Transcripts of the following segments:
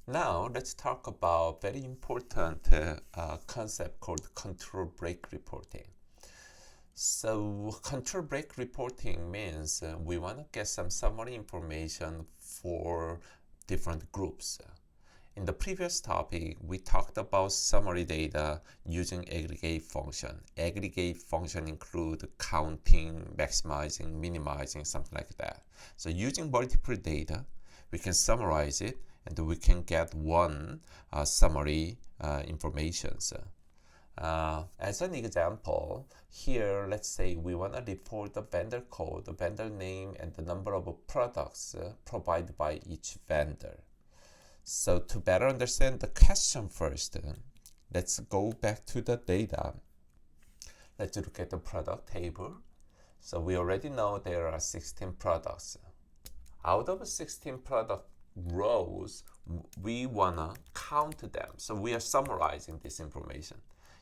Now let's talk about very important concept called control break reporting. So control break reporting means we want to get some summary information for different groups. In the previous topic, we talked about summary data using aggregate function. Aggregate function include counting, maximizing, minimizing, something like that. So using multiple data, we can summarize it and we can get one summary information. As an example, here let's say we want to report the vendor code, the vendor name, and the number of products provided by each vendor. So to better understand the question first, let's go back to the data. Let's look at the product table. So we already know there are 16 products. Out of 16 product rows, we want to count them. So we are summarizing this information.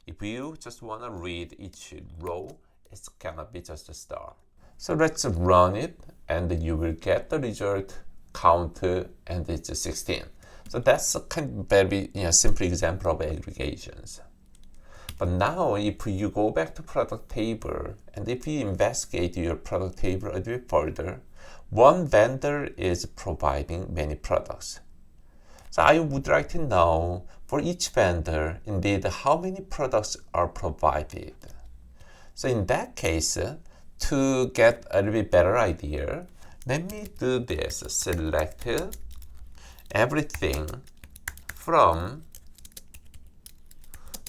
If you just want to read each row, it's gonna be just a star. So let's run it and you will get the result count and it's 16. So that's a kind of very simple example of aggregations. But now if you go back to product table and if you investigate your product table a bit further, one vendor is providing many products. So I would like to know for each vendor, indeed, how many products are provided. So in that case, to get a little bit better idea, let me do this. Select everything from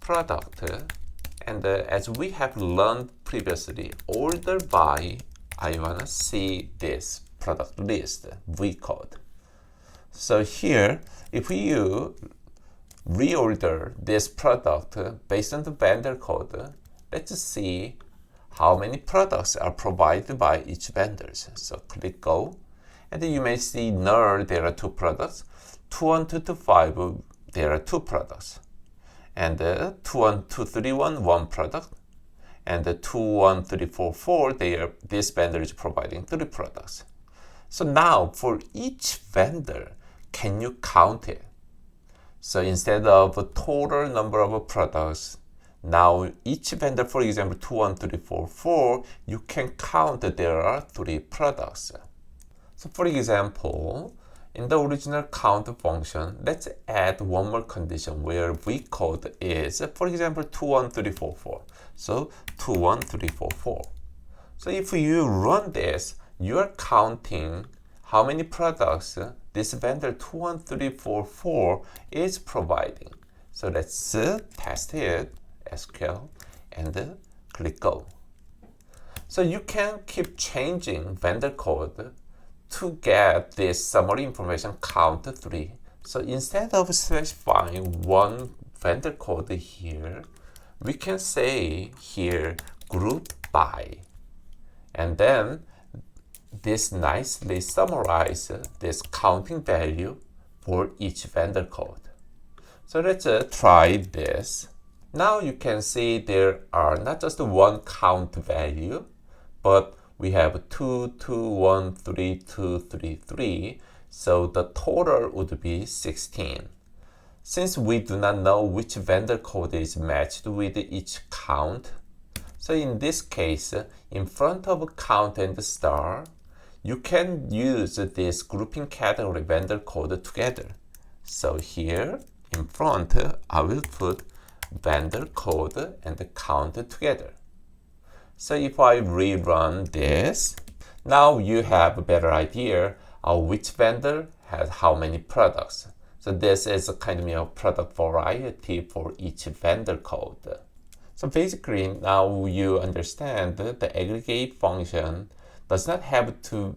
product, and as we have learned previously, order by, I want to see this product list, V code. So here, if you reorder this product based on the vendor code, let's see how many products are provided by each vendor. So click go, and then you may see null, there are 2 products. 21225, there are 2 products. And 21231, 1 product. And 21344, this vendor is providing 3 products. So now for each vendor, can you count it? So instead of a total number of products, now each vendor, for example, 21344, you can count that there are 3 products. So for example, in the original count function, let's add one more condition where V code is, for example, 21344. So 21344. So if you run this, you are counting how many products this vendor 21344 is providing. So let's test it, SQL, and click go. So you can keep changing vendor code to get this summary information count 3. So instead of specifying one vendor code here, we can say here group by, and then this nicely summarizes this counting value for each vendor code. So let's try this. Now you can see there are not just one count value, but we have 2, 2, 1, 3, 2, 3, 3. So the total would be 16. Since we do not know which vendor code is matched with each count, so in this case, in front of count and star, you can use this grouping category vendor code together. So here in front, I will put vendor code and count together. So if I rerun this, now you have a better idea of which vendor has how many products. So this is a kind of product variety for each vendor code. So basically now you understand the aggregate function does not have to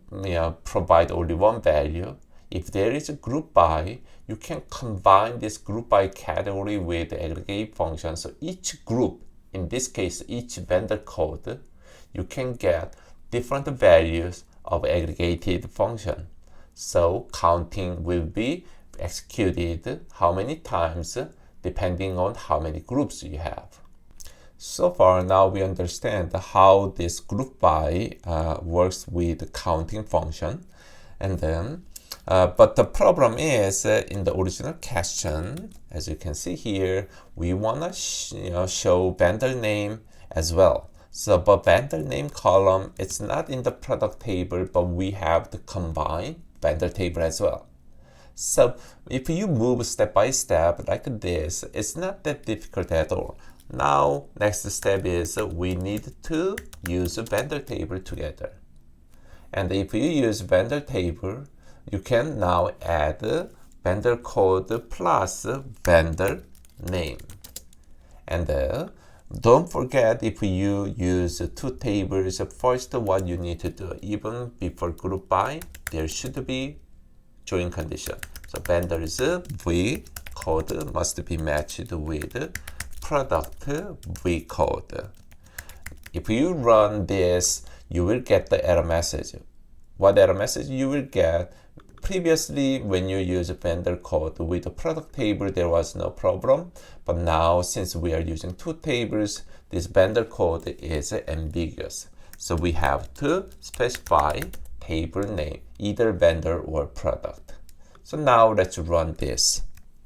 provide only one value. If there is a group by, you can combine this group by category with the aggregate function. So each group, in this case each vendor code, you can get different values of aggregated function. So counting will be executed how many times depending on how many groups you have. So far now we understand how this group by works with the counting function, and then But the problem is in the original question, as you can see here, we want to show vendor name as well. So, but vendor name column, it's not in the product table, but we have to combine vendor table as well. So if you move step by step like this, it's not that difficult at all. Now, next step is we need to use vendor table together. And if you use vendor table, you can now add vendor code plus vendor name. And don't forget, if you use two tables, first what you need to do, even before group by, there should be join condition. So vendor's V code must be matched with product V code. If you run this, you will get the error message. What error message you will get? Previously, when you use vendor code with the product table, there was no problem. But now, since we are using two tables, this vendor code is ambiguous. So we have to specify table name, either vendor or product. So now let's run this.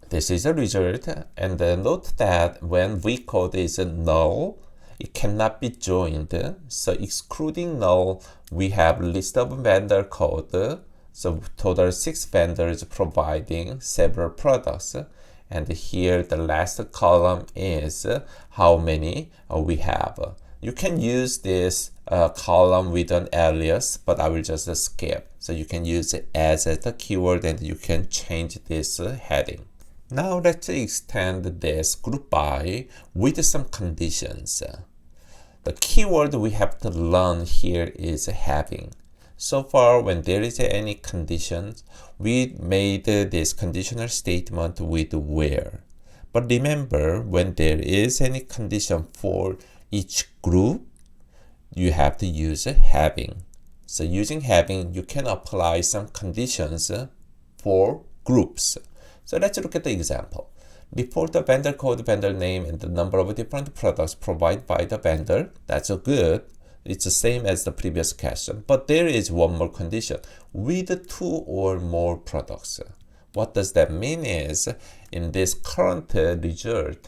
This is a result, and note that when V code is null, it cannot be joined. So excluding null, we have list of vendor code. So total 6 vendors providing several products. And here the last column is how many we have. You can use this column with an alias, but I will just skip. So you can use it as the keyword and you can change this heading. Now let's extend this group by with some conditions. The keyword we have to learn here is having. So far, when there is any conditions, we made this conditional statement with where. But remember, when there is any condition for each group, you have to use having. So using having, you can apply some conditions for groups. So let's look at the example. Report the vendor code, vendor name, and the number of different products provided by the vendor. That's good. It's the same as the previous question, but there is one more condition, with 2 or more products. What does that mean is, in this current result,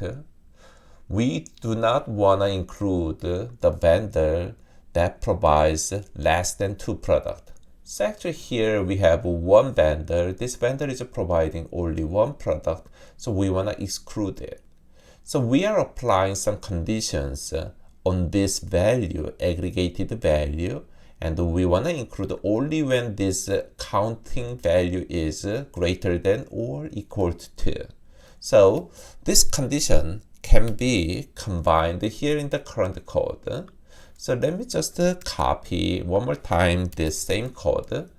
we do not want to include the vendor that provides less than 2 products. So actually here we have one vendor. This vendor is providing only 1 product, so we want to exclude it. So we are applying some conditions on this value, aggregated value, and we want to include only when this counting value is greater than or equal to. So this condition can be combined here in the current code. So let me just copy one more time this same code.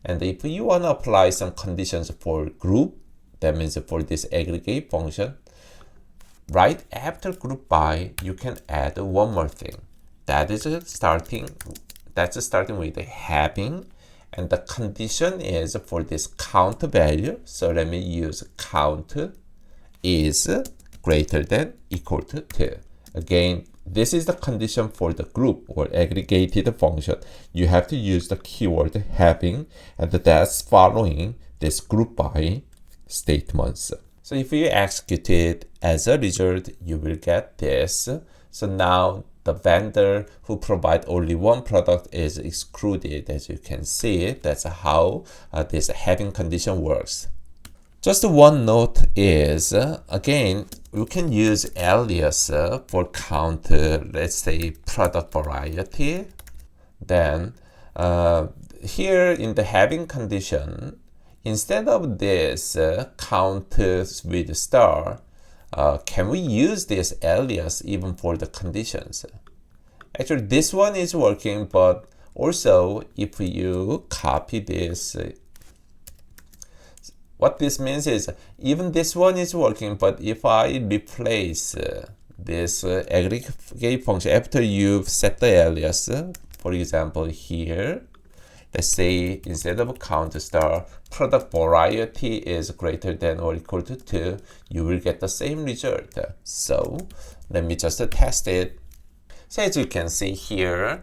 And if you want to apply some conditions for group, that means for this aggregate function, right after group by, you can add one more thing. That's starting with having, and the condition is for this count value. So let me use count is greater than equal to 2. Again, this is the condition for the group or aggregated function. You have to use the keyword having, and that's following this group by statements. So if you execute it, as a result, you will get this. So now the vendor who provide only 1 product is excluded. As you can see, that's how this having condition works. Just one note is, again, you can use alias for count, let's say, product variety. Then here in the having condition, instead of this count with star, can we use this alias even for the conditions? Actually, this one is working, but also if you copy this, what this means is even this one is working, but if I replace this aggregate function after you've set the alias, for example here, let's say instead of count star, product variety is greater than or equal to 2, you will get the same result. So let me just test it. So as you can see here,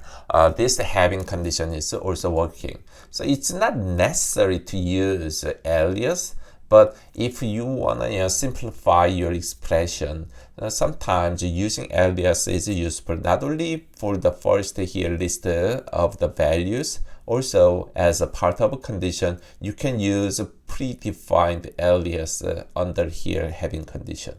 this having condition is also working. So it's not necessary to use alias, but if you want to simplify your expression, sometimes using alias is useful not only for the first here list of the values, also as a part of a condition, you can use a predefined alias under here having condition.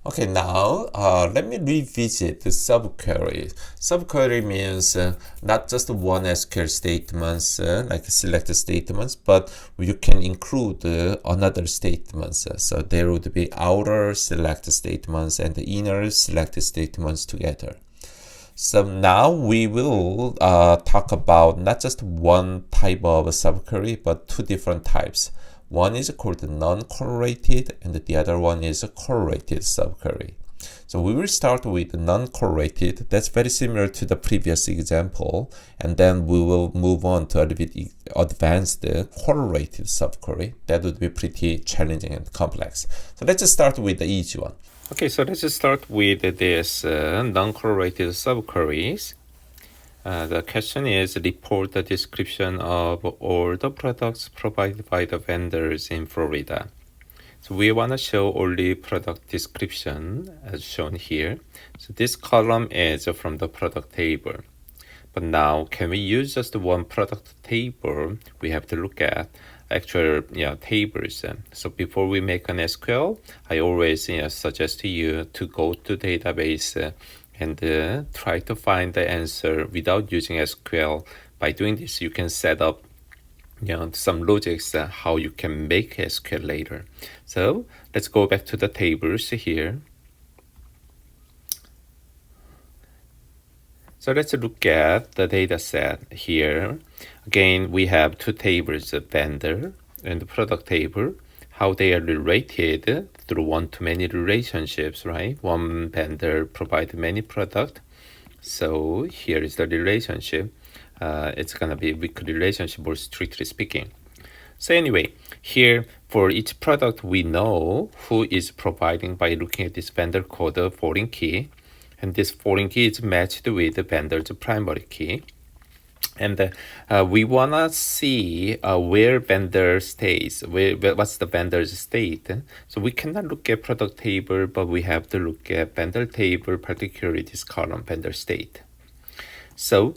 Okay, now let me revisit the subquery. Subquery means not just one SQL statements like select statements, but you can include another statements. So there would be outer select statements and the inner select statements together. So now we will talk about not just one type of subquery, but two different types. One is called non-correlated, and the other one is a correlated subquery. So we will start with non-correlated. That's very similar to the previous example, and then we will move on to a little bit advanced correlated subquery. That would be pretty challenging and complex. So let's just start with the easy one. Okay, so let's just start with this non-correlated subqueries. The question is, report the description of all the products provided by the vendors in Florida. So we want to show only product description as shown here. So this column is from the product table. But now, can we use just one product table? We have to look at actual tables. So before we make an SQL, I always suggest to you to go to database and try to find the answer without using SQL. By doing this, you can set up some logics how you can make SQL later. So let's go back to the tables here. So let's look at the data set here. Again, we have two tables, vendor and the product table, how they are related through one-to-many relationships, right? One vendor provides many products. So here is the relationship. It's going to be a weak relationship, more strictly speaking. So anyway, here for each product, we know who is providing by looking at this vendor code foreign key. And this foreign key is matched with the vendor's primary key. And we want to see where vendor stays, what's the vendor's state. So we cannot look at product table, but we have to look at vendor table, particularly this column, vendor state. So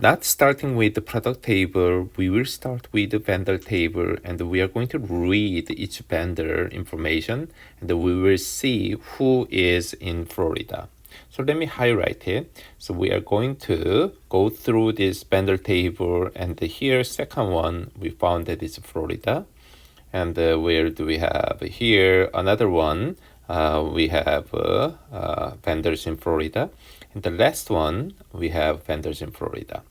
not starting with the product table, we will start with the vendor table, and we are going to read each vendor information, and we will see who is in Florida. So let me highlight it. So we are going to go through this vendor table, and here, second one, we found that it's Florida. And where do we have here? Another one, we have vendors in Florida. And the last one, we have vendors in Florida.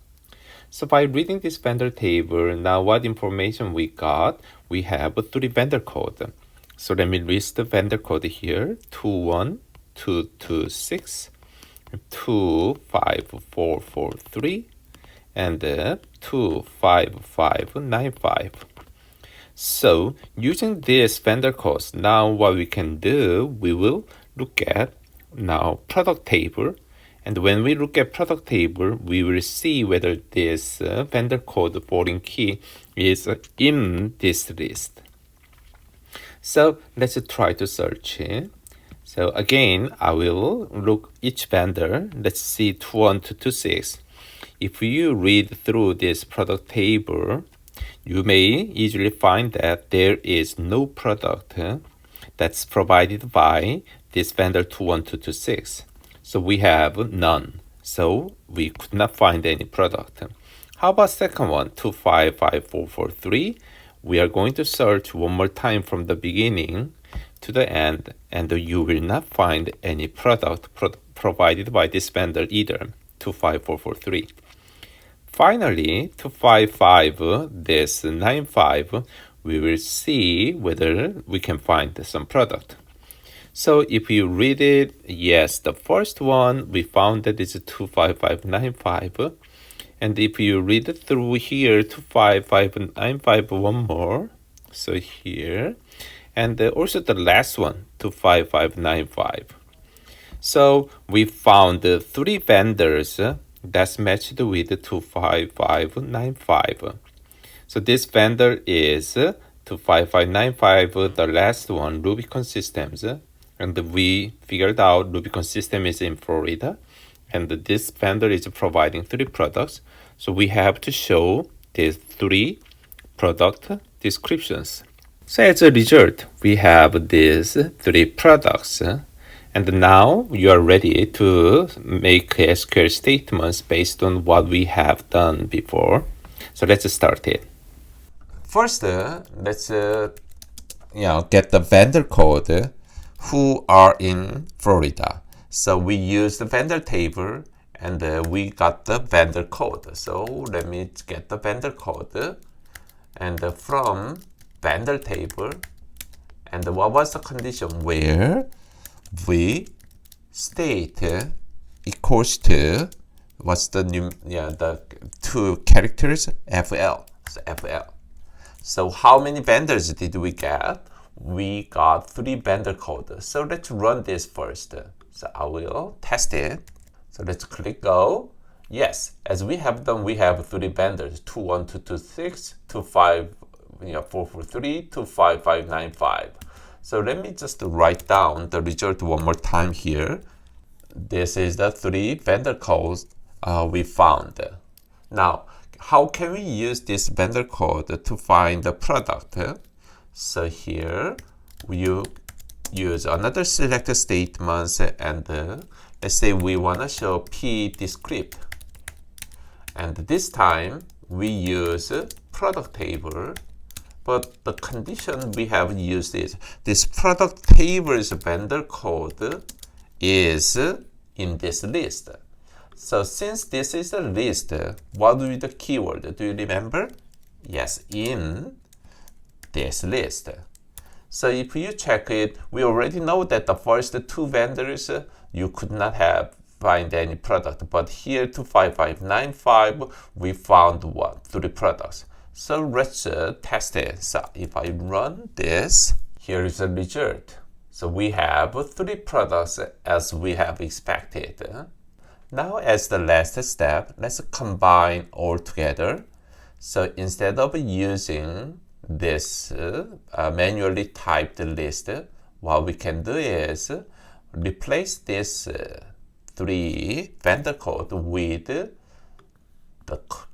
So by reading this vendor table, now what information we got? We have three vendor code. So let me list the vendor code here, 21226, 25443, and 25595. So using this vendor codes, now what we can do, we will look at now product table. And when we look at product table, we will see whether this vendor code foreign key is in this list. So let's try to search it. So again, I will look each vendor. Let's see 21226. If you read through this product table, you may easily find that there is no product that's provided by this vendor 21226. So we have none. So we could not find any product. How about second one, 2554443? We are going to search one more time from the beginning to the end, and you will not find any product provided by this vendor either, 25443. Finally, 25595, we will see whether we can find some product. So if you read it, yes, the first one, we found that it's 25595. And if you read it through here, 25595, one more. So here. And also the last one, 25595. So we found three vendors that's matched with 25595. So this vendor is 25595, the last one, Rubicon Systems. And we figured out Rubicon System is in Florida. And this vendor is providing three products. So we have to show these three product descriptions. So as a result, we have these three products. And now you are ready to make SQL statements based on what we have done before. So let's start it. First, let's get the vendor code who are in Florida. So we use the vendor table and we got the vendor code. So let me get the vendor code and from vendor table. And what was the condition where we state equals to what's the new the two characters FL. So FL. So how many vendors did we get? We got three vendor codes. So let's run this first. So I will test it. So let's click go. Yes, as we have done, we have three vendors: 21226, 25443, 25595. So let me just write down the result one more time here. This is the three vendor codes we found. Now, how can we use this vendor code to find the product? So here we use another select statements and let's say we want to show P descript. And this time we use product table, but the condition we have used is this product table's vendor code is in this list. So since this is a list, what will be the keyword? Do you remember? Yes, in this list. So if you check it, we already know that the first two vendors, you could not have find any product. But here 25595, we found what? Three products. So let's test it. So if I run this, here is the result. So we have three products as we have expected. Now as the last step, let's combine all together. So instead of using this manually typed list, what we can do is replace this three vendor code with the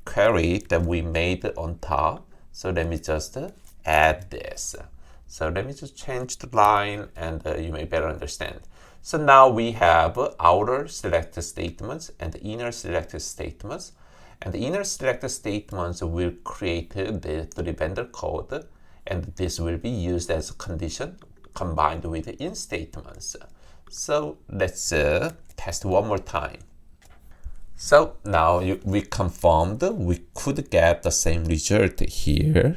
query that we made on top. So let me just add this. So let me just change the line and you may better understand. So now we have outer selected statements and inner selected statements. And the inner selected statements will create the three vendor code, and this will be used as a condition combined with the in statements. So let's test one more time. So now we confirmed we could get the same result here.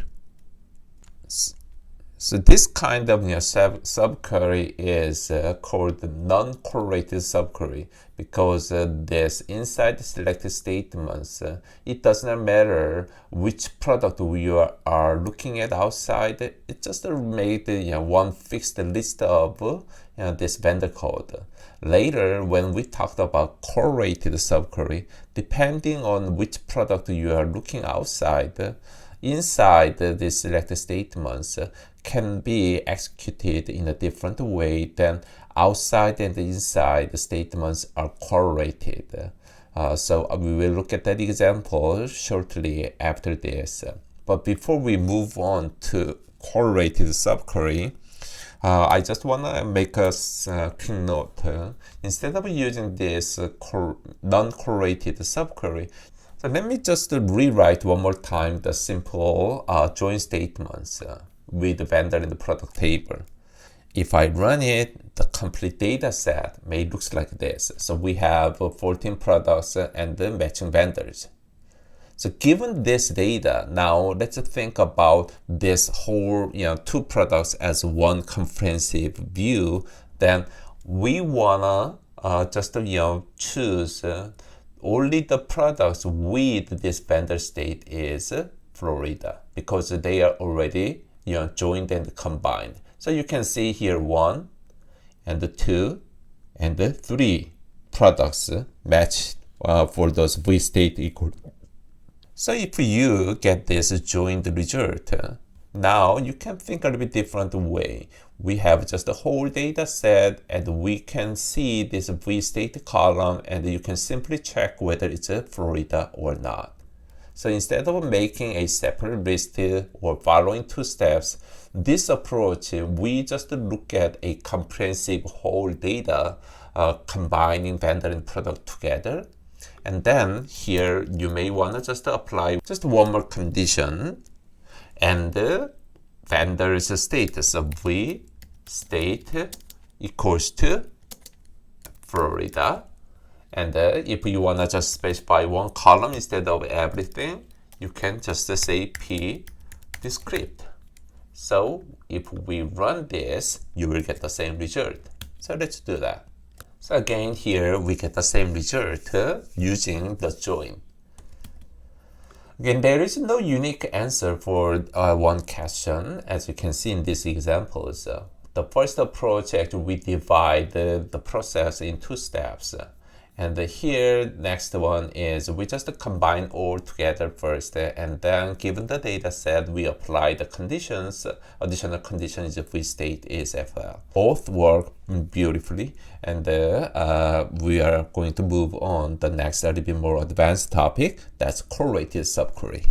So this kind of subquery is called non-correlated subquery because this inside selected statements, it does not matter which product we are looking at outside. It just made one fixed list of this vendor code. Later, when we talked about correlated subquery, depending on which product you are looking outside, inside the selected statements can be executed in a different way than outside and inside the statements are correlated. So we will look at that example shortly after this. But before we move on to correlated subquery, I just want to make a quick note. Instead of using this non-correlated subquery, so let me just rewrite one more time the simple join statements with the vendor in the product table. If I run it, the complete data set may look like this. So we have 14 products and the matching vendors. So given this data, now let's think about this whole two products as one comprehensive view. Then we wanna just choose only the products with this vendor state is Florida because they are already joined and combined. So you can see here 1 and 2 and 3 products match for those V state equal. So if you get this joined result, now you can think a little bit different way. We have just a whole data set and we can see this V state column and you can simply check whether it's Florida or not. So instead of making a separate list or following 2 steps, this approach, we just look at a comprehensive whole data, combining vendor and product together. And then here you may want to just apply just one more condition, and the vendor's status of V state equals to Florida. And if you want to just specify one column instead of everything, you can just say P descript. So if we run this, you will get the same result. So let's do that. So again, here we get the same result using the join. Again, there is no unique answer for one question, as you can see in these examples. The first approach, actually, we divide the process in 2 steps. And here, next one is we just combine all together first, and then given the data set, we apply the conditions, additional conditions if we state is FL. Both work beautifully, and we are going to move on the next a little bit more advanced topic, that's correlated subquery.